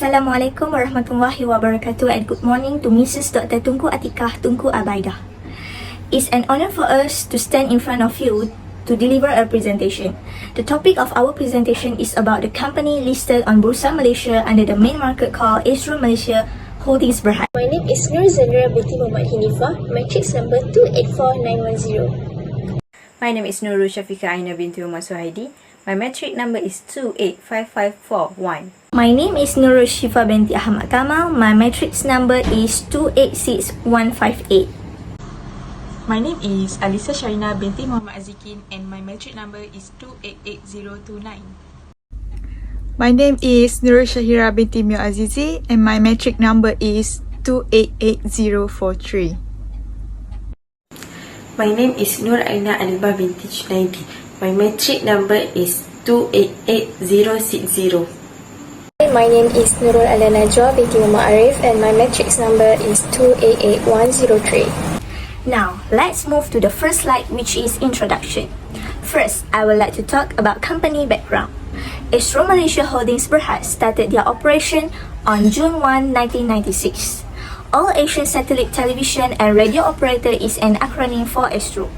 Assalamualaikum warahmatullahi wabarakatuh and good morning to Mrs. Dr. Tunku Atikah Tunku Abaidah. It's an honor for us to stand in front of you to deliver a presentation. The topic of our presentation is about the company listed on Bursa Malaysia under the main market called Astro Malaysia Holdings Berhad. My name is Nur Zandra binti Muhammad Hinifah, matrix number 284910. My name is Nurul Syafiqah Aina binti Umar Suhaidi. My matric number is 285541. My name is Nurul Shifa binti Ahmad Kamal. My matrix number is 286158. My name is Alisa Sharina binti Muhammad Azikin and my matric number is 288029. My name is Nurul Shahira binti Mio Azizi and my matric number is 288043. My name is Nur Aina Alibah binti Junaidi. My matric number is 288060. My name is Nurul Ala Najwa binti Muhammad Arif and my matrix number is 288103. Now, let's move to the first slide, which is introduction. First, I would like to talk about company background. Astro Malaysia Holdings Berhad started their operation on June 1, 1996. All Asian Satellite Television and Radio Operator is an acronym for Astro.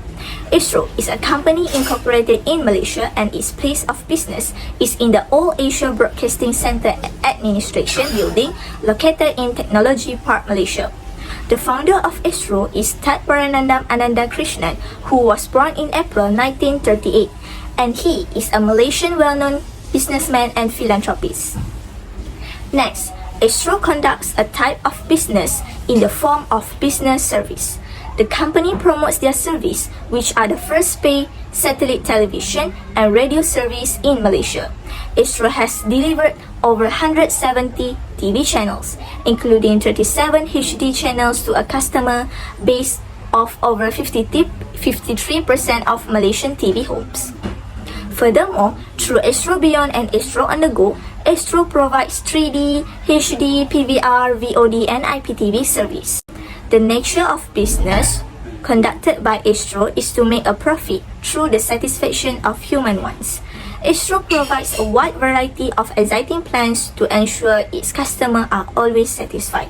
Astro is a company incorporated in Malaysia and its place of business is in the All Asia Broadcasting Centre Administration Building located in Technology Park, Malaysia. The founder of Astro is Tat Paranandam Ananda Krishnan, who was born in April 1938, and he is a Malaysian well-known businessman and philanthropist. Next, Astro conducts a type of business in the form of business service. The company promotes their service, which are the first pay satellite television and radio service in Malaysia. Astro has delivered over 170 TV channels, including 37 HD channels to a customer base of over 53% of Malaysian TV homes. Furthermore, through Astro Beyond and Astro On The Go, Astro provides 3D, HD, PVR, VOD and IPTV service. The nature of business conducted by Astro is to make a profit through the satisfaction of human wants. Astro provides a wide variety of exciting plans to ensure its customers are always satisfied.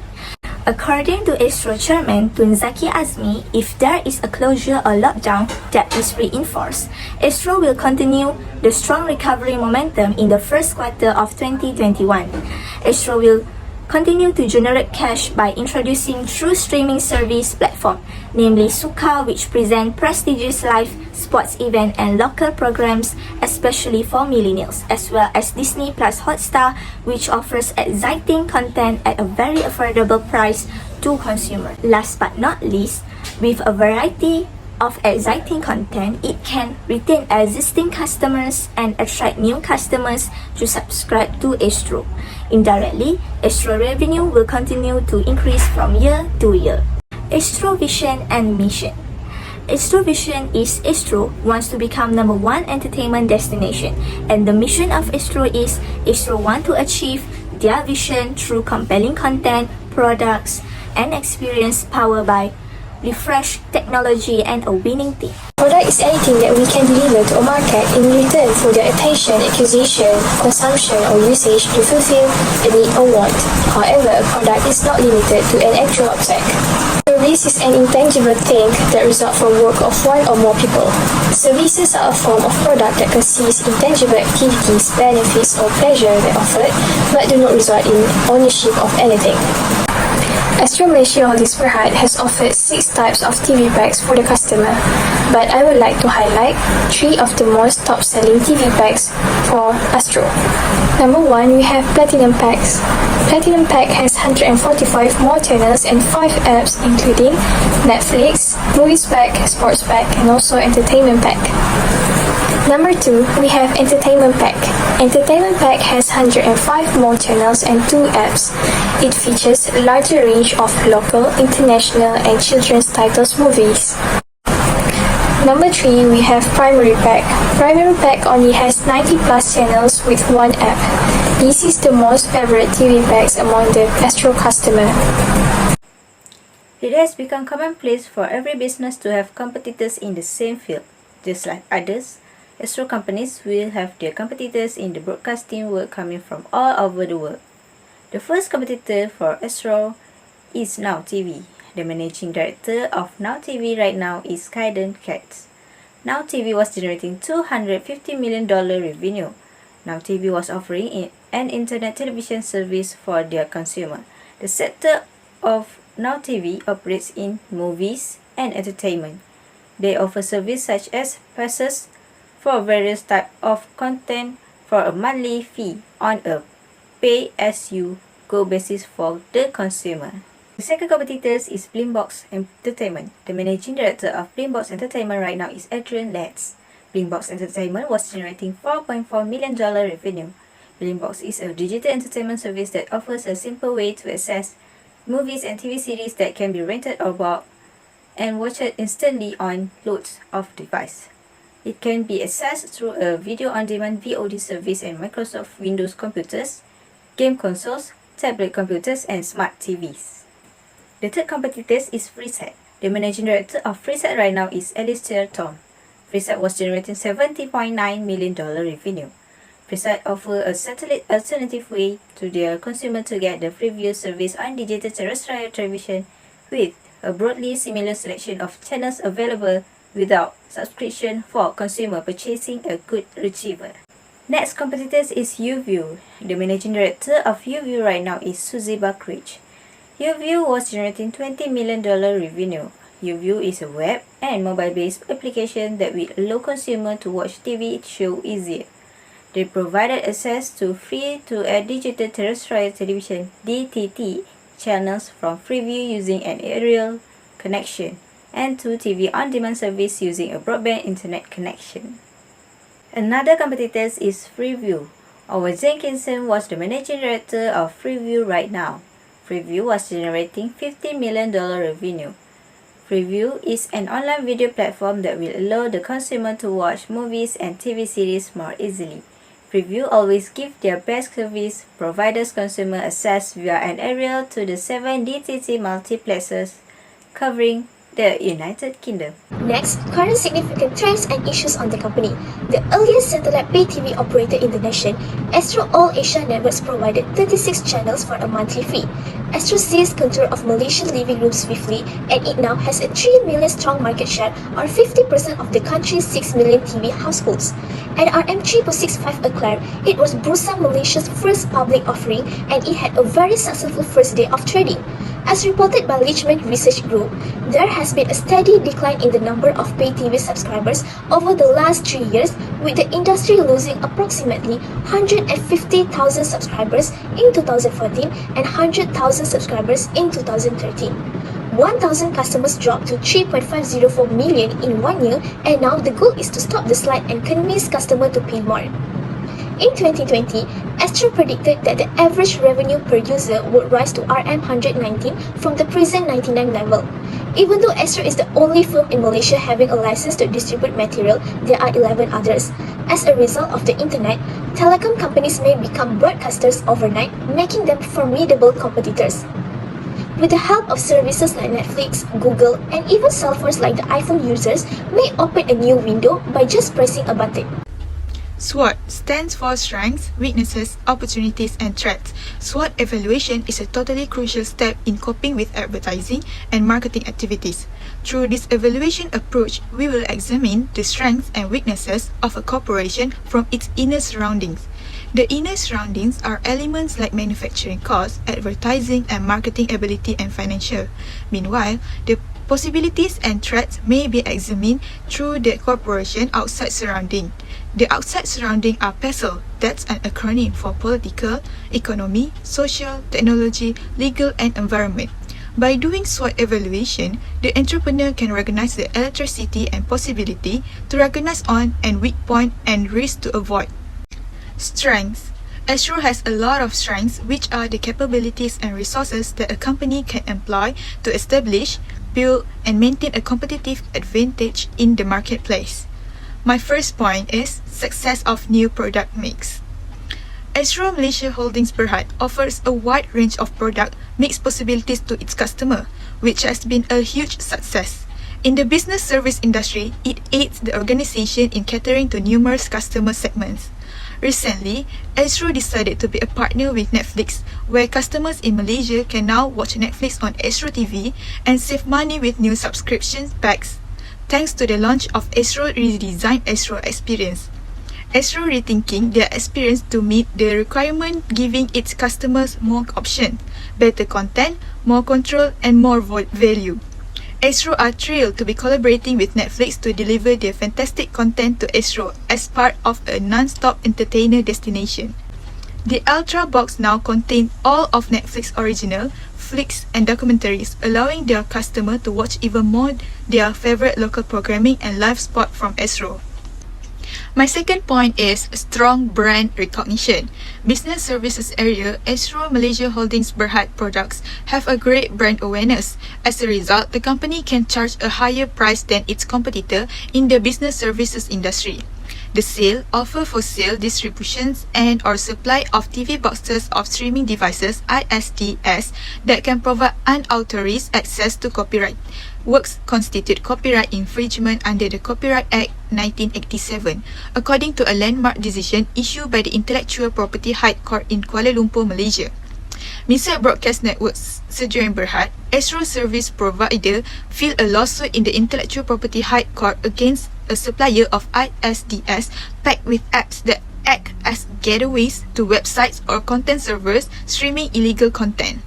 According to Astro Chairman Tun Zaki Azmi, if there is a closure or lockdown that is reinforced, Astro will continue the strong recovery momentum in the first quarter of 2021. Astro will continue to generate cash by introducing true streaming service platform, namely Suka, which present prestigious live sports event and local programs, especially for millennials, as well as Disney Plus Hotstar, which offers exciting content at a very affordable price to consumers. Last but not least, with a variety of exciting content, it can retain existing customers and attract new customers to subscribe to Astro. Indirectly, Astro revenue will continue to increase from year to year. Astro Vision and Mission. Astro Vision is Astro wants to become number one entertainment destination, and the mission of Astro is Astro want to achieve their vision through compelling content, products, and experience powered by refreshed technology and a winning team. Product is anything that we can deliver to a market in return for their attention, acquisition, consumption or usage to fulfill a need or want. However, a product is not limited to an actual object. Service is an intangible thing that results from work of one or more people. Services are a form of product that consists in tangible activities, benefits or pleasure that offered but do not result in ownership of anything. Astro Malaysia Holdings Berhad has offered 6 types of TV packs for the customer, but I would like to highlight 3 of the most top-selling TV packs for Astro. Number 1, we have Platinum Packs. Platinum Pack has 145 more channels and 5 apps including Netflix, Movies Pack, Sports Pack and also Entertainment Pack. Number 2, we have Entertainment Pack. Entertainment Pack has 105 more channels and 2 apps. It features a larger range of local, international and children's titles movies. Number 3, we have Primary Pack. Primary Pack only has 90 plus channels with 1 app. This is the most favorite TV packs among the Astro customer. It has become commonplace for every business to have competitors in the same field. Just like others, Astro companies will have their competitors in the broadcasting world coming from all over the world. The first competitor for Astro is Now TV. The managing director of Now TV right now is Kaiden Katz. Now TV was generating $250 million revenue. Now TV was offering an internet television service for their consumer. The sector of Now TV operates in movies and entertainment. They offer services such as passes for various types of content for a monthly fee on a pay-as-you-go basis for the consumer. The second competitor is Blinkbox Entertainment. The managing director of Blinkbox Entertainment right now is Adrian Letts. Blinkbox Entertainment was generating $4.4 million revenue. Blinkbox is a digital entertainment service that offers a simple way to access movies and TV series that can be rented or bought and watched instantly on loads of devices. It can be accessed through a video-on-demand VOD service and Microsoft Windows computers, game consoles, tablet computers, and smart TVs. The third competitor is Freesat. The managing director of Freesat right now is Alistair Tom. Freesat was generating $70.9 million revenue. Freesat offers a satellite alternative way to their consumer to get the Freeview service on digital terrestrial television with a broadly similar selection of channels available without subscription for consumer purchasing a good receiver. Next competitor is YouView. The managing director of YouView right now is Suzy Buckridge. YouView was generating $20 million revenue. YouView is a web and mobile-based application that will allow consumers to watch TV shows easier. They provided access to free-to-air digital terrestrial television (DTT) channels from Freeview using an aerial connection and to TV on-demand service using a broadband internet connection. Another competitor is Freeview. Owen Jenkinson was the managing director of Freeview right now. Freeview was generating $50 million revenue. Freeview is an online video platform that will allow the consumer to watch movies and TV series more easily. Freeview always gives their best service providers consumer access via an aerial to the 7 DTT multiplexes covering the United Kingdom. Next, current significant trends and issues on the company. The earliest satellite pay TV operator in the nation, Astro All Asia Networks provided 36 channels for a monthly fee. Astro seized control of Malaysian living rooms swiftly, and it now has a 3 million strong market share, or 50% of the country's 6 million TV households. At RM3.65 a clare, it was Bursa Malaysia's first public offering, and it had a very successful first day of trading. As reported by Lichman Research Group, there has been a steady decline in the number of pay TV subscribers over the last 3 years, with the industry losing approximately 150,000 subscribers in 2014 and 100,000 subscribers in 2013. 1,000 customers dropped to 3.504 million in 1 year, and now the goal is to stop the slide and convince customers to pay more. In 2020, Astro predicted that the average revenue per user would rise to RM119 from the present 99 level. Even though Astro is the only firm in Malaysia having a license to distribute material, there are 11 others. As a result of the internet, telecom companies may become broadcasters overnight, making them formidable competitors. With the help of services like Netflix, Google, and even cell phones like the iPhone users may open a new window by just pressing a button. SWOT stands for Strengths, Weaknesses, Opportunities and Threats. SWOT evaluation is a totally crucial step in coping with advertising and marketing activities. Through this evaluation approach, we will examine the strengths and weaknesses of a corporation from its inner surroundings. The inner surroundings are elements like manufacturing costs, advertising and marketing ability and financial. Meanwhile, the possibilities and threats may be examined through the corporation outside surrounding. The outside surrounding are PESEL, that's an acronym for political, economy, social, technology, legal and environment. By doing SWOT evaluation, the entrepreneur can recognize the electricity and possibility to recognize on and weak point and risk to avoid. Strengths. Astro has a lot of strengths, which are the capabilities and resources that a company can employ to establish, build, and maintain a competitive advantage in the marketplace. My first point is success of new product mix. Astro Malaysia Holdings Berhad offers a wide range of product mix possibilities to its customer, which has been a huge success. In the business service industry, it aids the organization in catering to numerous customer segments. Recently, Astro decided to be a partner with Netflix, where customers in Malaysia can now watch Netflix on Astro TV and save money with new subscription packs, thanks to the launch of Astro redesigned Astro Experience. Astro rethinking their experience to meet the requirement, giving its customers more options, better content, more control, and more value. Astro are thrilled to be collaborating with Netflix to deliver their fantastic content to Astro as part of a non-stop entertainer destination. The Ultra box now contains all of Netflix original, flicks and documentaries, allowing their customer to watch even more their favorite local programming and live sport from Astro. My second point is strong brand recognition. Business services area, Astro Malaysia Holdings Berhad products have a great brand awareness. As a result, the company can charge a higher price than its competitor in the business services industry. The sale, offer for sale, distributions and or supply of TV boxes of streaming devices ISDS that can provide unauthorized access to copyright works constitute copyright infringement under the Copyright Act 1987, according to a landmark decision issued by the Intellectual Property High Court in Kuala Lumpur, Malaysia. Mr. Broadcast Networks Sdn Berhad, Astro service provider, filed a lawsuit in the Intellectual Property High Court against a supplier of ISDS packed with apps that act as gateways to websites or content servers streaming illegal content.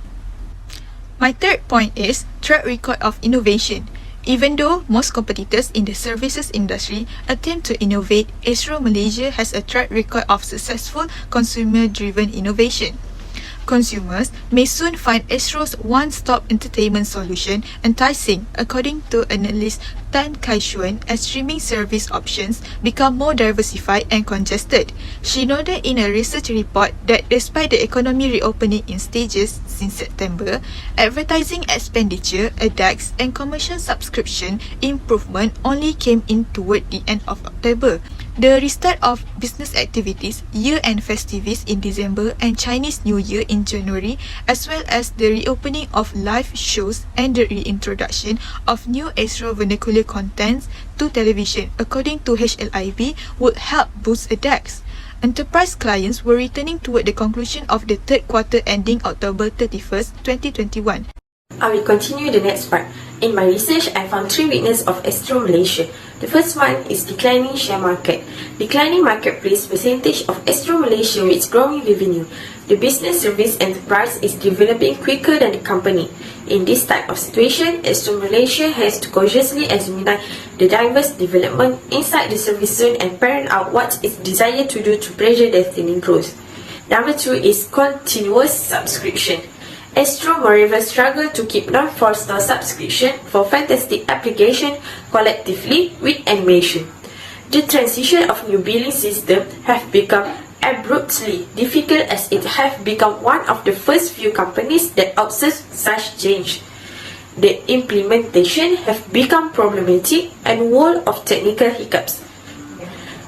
My third point is track record of innovation. Even though most competitors in the services industry attempt to innovate, Astro Malaysia has a track record of successful consumer-driven innovation. Consumers may soon find Astro's one-stop entertainment solution enticing, according to analyst Tan Kai Xuan, as streaming service options become more diversified and congested. She noted in a research report that despite the economy reopening in stages since September, advertising expenditure, ADAX, and commercial subscription improvement only came in toward the end of October. The restart of business activities, year-end festivities in December and Chinese New Year in January, as well as the reopening of live shows and the reintroduction of new Astro vernacular contents to television, according to HLIB, would help boost ADAX. Enterprise clients were returning toward the conclusion of the third quarter ending October 31st, 2021. I will continue the next part. In my research, I found three weaknesses of Astro Malaysia. The first one is declining share market. Declining marketplace percentage of Astro Malaysia with its growing revenue. The business service enterprise is developing quicker than the company. In this type of situation, Astro Malaysia has to cautiously examine the diverse development inside the service zone and parent out what it desires to do to pressure destiny growth. Number two is continuous subscription. Astro moreover struggled to keep non-4-star subscription for fantastic application collectively with animation. The transition of new billing system have become abruptly difficult as it have become one of the first few companies that observe such change. The implementation have become problematic and full of technical hiccups.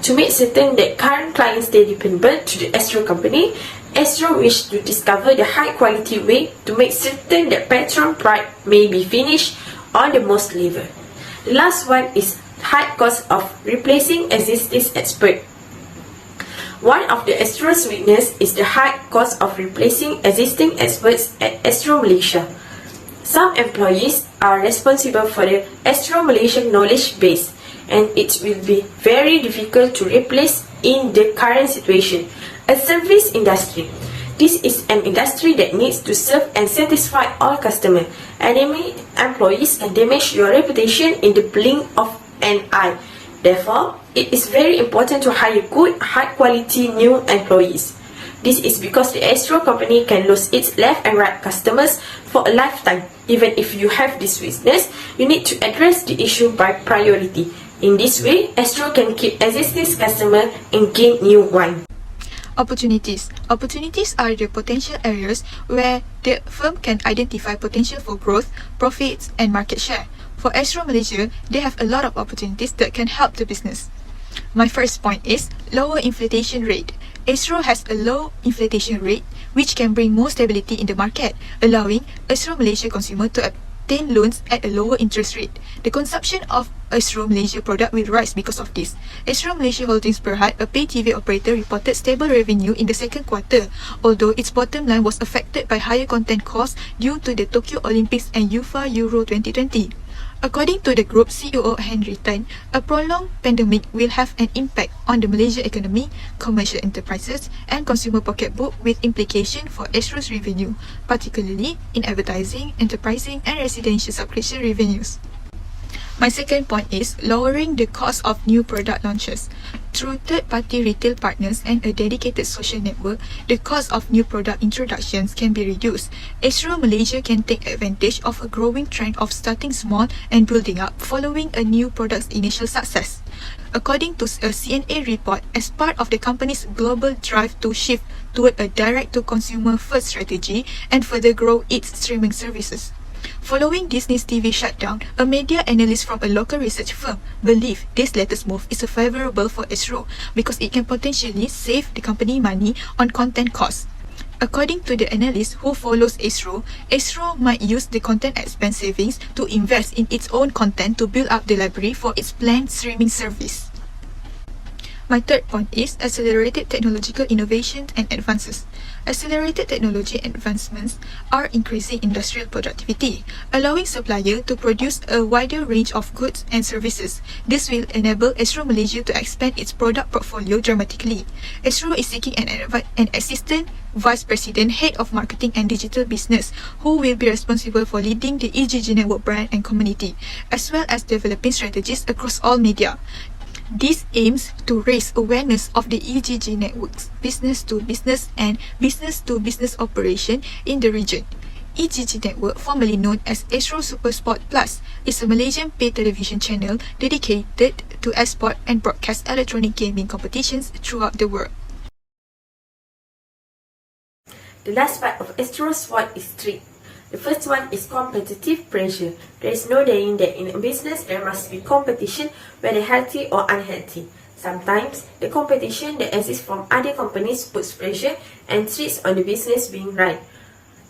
To make certain that current clients stay dependent to the Astro company, Astro wished to discover the high quality way to make certain that patron pride may be finished on the most level. The last one is high cost of replacing existing expert. One of the Astro's weakness is the high cost of replacing existing experts at Astro Malaysia. Some employees are responsible for the Astro Malaysia knowledge base, and it will be very difficult to replace in the current situation. A service industry. This is an industry that needs to serve and satisfy all customers. Enemy employees can damage your reputation in the blink of an eye. Therefore, it is very important to hire good, high-quality new employees. This is because the Astro company can lose its left and right customers for a lifetime. Even if you have this weakness, you need to address the issue by priority. In this way, Astro can keep existing customers and gain new ones. Opportunities. Opportunities are the potential areas where the firm can identify potential for growth, profits, and market share. For Astro Malaysia, they have a lot of opportunities that can help the business. My first point is lower inflation rate. Astro has a low inflation rate, which can bring more stability in the market, allowing Astro Malaysia consumer to obtain loans at a lower interest rate. The consumption of Astro Malaysia product will rise because of this. Astro Malaysia Holdings Berhad, a pay TV operator, reported stable revenue in the second quarter, although its bottom line was affected by higher content costs due to the Tokyo Olympics and UEFA Euro 2020. According to the group CEO Henry Tan, a prolonged pandemic will have an impact on the Malaysian economy, commercial enterprises and consumer pocketbook, with implication for Astro's revenue, particularly in advertising, enterprising and residential subscription revenues. My second point is lowering the cost of new product launches. Through third-party retail partners and a dedicated social network, the cost of new product introductions can be reduced. Astro Malaysia can take advantage of a growing trend of starting small and building up following a new product's initial success. According to a CNA report, as part of the company's global drive to shift toward a direct-to-consumer first strategy and further grow its streaming services. Following Disney's TV shutdown, a media analyst from a local research firm believes this latest move is favorable for Astro because it can potentially save the company money on content costs. According to the analyst who follows Astro, Astro might use the content expense savings to invest in its own content to build up the library for its planned streaming service. My third point is accelerated technological innovations and advances. Accelerated technology advancements are increasing industrial productivity, allowing suppliers to produce a wider range of goods and services. This will enable Astro Malaysia to expand its product portfolio dramatically. Astro is seeking an assistant vice president, head of marketing and digital business, who will be responsible for leading the EGG network brand and community, as well as developing strategies across all media. This aims to raise awareness of the EGG network's business-to-business and business-to-business operation in the region. EGG Network, formerly known as Astro Supersport Plus, is a Malaysian pay television channel dedicated to esport and broadcast electronic gaming competitions throughout the world. The last part of Astro's SWOT is three. The first one is competitive pressure. There is no denying that in a business there must be competition, whether healthy or unhealthy. Sometimes, the competition that exists from other companies puts pressure and threats on the business being run.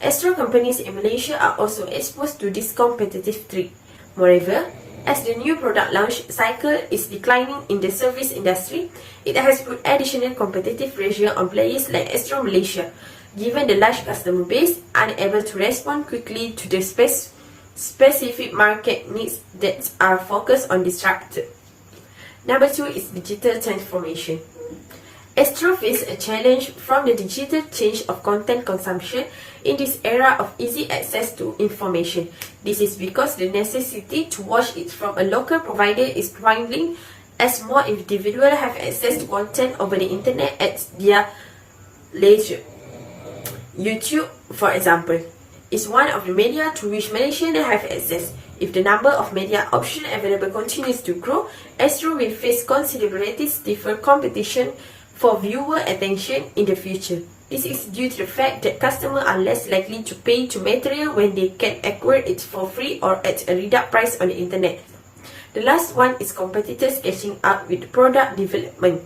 Astro companies in Malaysia are also exposed to this competitive threat. Moreover, as the new product launch cycle is declining in the service industry, it has put additional competitive pressure on players like Astro Malaysia, given the large customer base, unable to respond quickly to the specific market needs that are focused on disrupted. Number two is digital transformation. Astro faces a challenge from the digital change of content consumption in this era of easy access to information. This is because the necessity to watch it from a local provider is dwindling as more individuals have access to content over the internet at their leisure. YouTube, for example, is one of the media to which Malaysians have access. If the number of media options available continues to grow, Astro will face considerably stiffer competition for viewer attention in the future. This is due to the fact that customers are less likely to pay to material when they can acquire it for free or at a reduced price on the internet. The last one is competitors catching up with product development.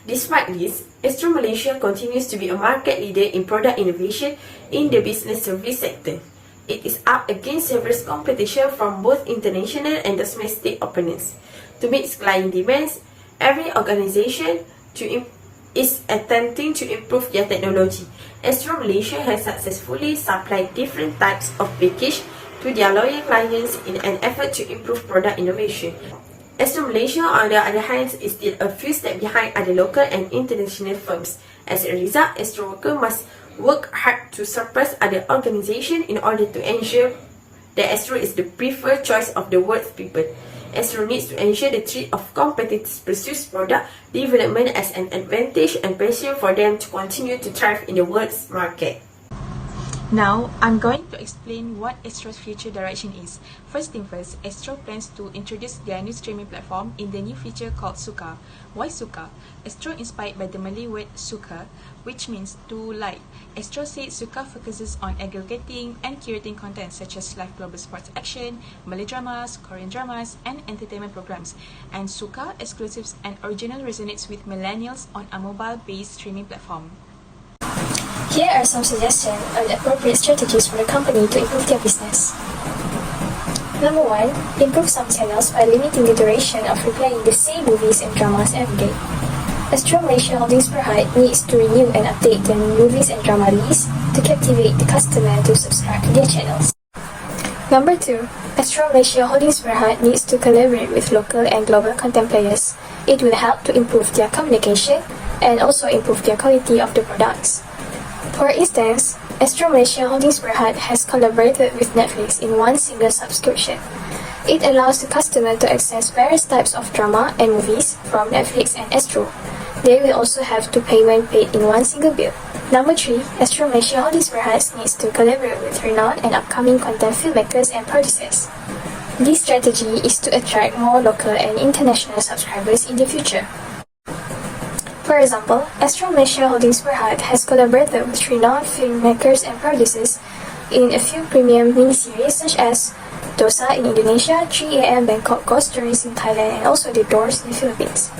Despite this, Astro Malaysia continues to be a market leader in product innovation in the business service sector. It is up against serious competition from both international and domestic opponents. To meet client demands, every organization is attempting to improve their technology. Astro Malaysia has successfully supplied different types of package to their loyal clients in an effort to improve product innovation. Astro Malaysia, on the other hand, is still a few steps behind other local and international firms. As a result, Astro workers must work hard to surpass other organizations in order to ensure that Astro is the preferred choice of the world's people. Astro needs to ensure the threat of competitors pursue product development as an advantage and pressure for them to continue to thrive in the world's market. Now, I'm going to explain what Astro's future direction is. First thing first, Astro plans to introduce their new streaming platform in the new feature called Suka. Why Suka? Astro inspired by the Malay word Suka, which means to like. Astro said Suka focuses on aggregating and curating content such as live global sports action, Malay dramas, Korean dramas, and entertainment programs. And Suka exclusives and original resonates with millennials on a mobile-based streaming platform. Here are some suggestions on appropriate strategies for the company to improve their business. Number 1. Improve some channels by limiting the duration of replaying the same movies and dramas every day. Astro Malaysia Holdings Berhad needs to renew and update their movies and drama list to captivate the customer to subscribe to their channels. Number 2. Astro Malaysia Holdings Berhad needs to collaborate with local and global content players. It will help to improve their communication and also improve their quality of the products. For instance, Astro Malaysia Holdings Berhad has collaborated with Netflix in one single subscription. It allows the customer to access various types of drama and movies from Netflix and Astro. They will also have to pay when paid in one single bill. Number 3. Astro Malaysia Holdings Berhad needs to collaborate with renowned and upcoming content filmmakers and producers. This strategy is to attract more local and international subscribers in the future. For example, Astro Malaysia Holdings Berhad has collaborated with renowned filmmakers and producers in a few premium miniseries such as Dosa in Indonesia, 3 AM Bangkok Ghost Stories in Thailand, and also The Doors in the Philippines.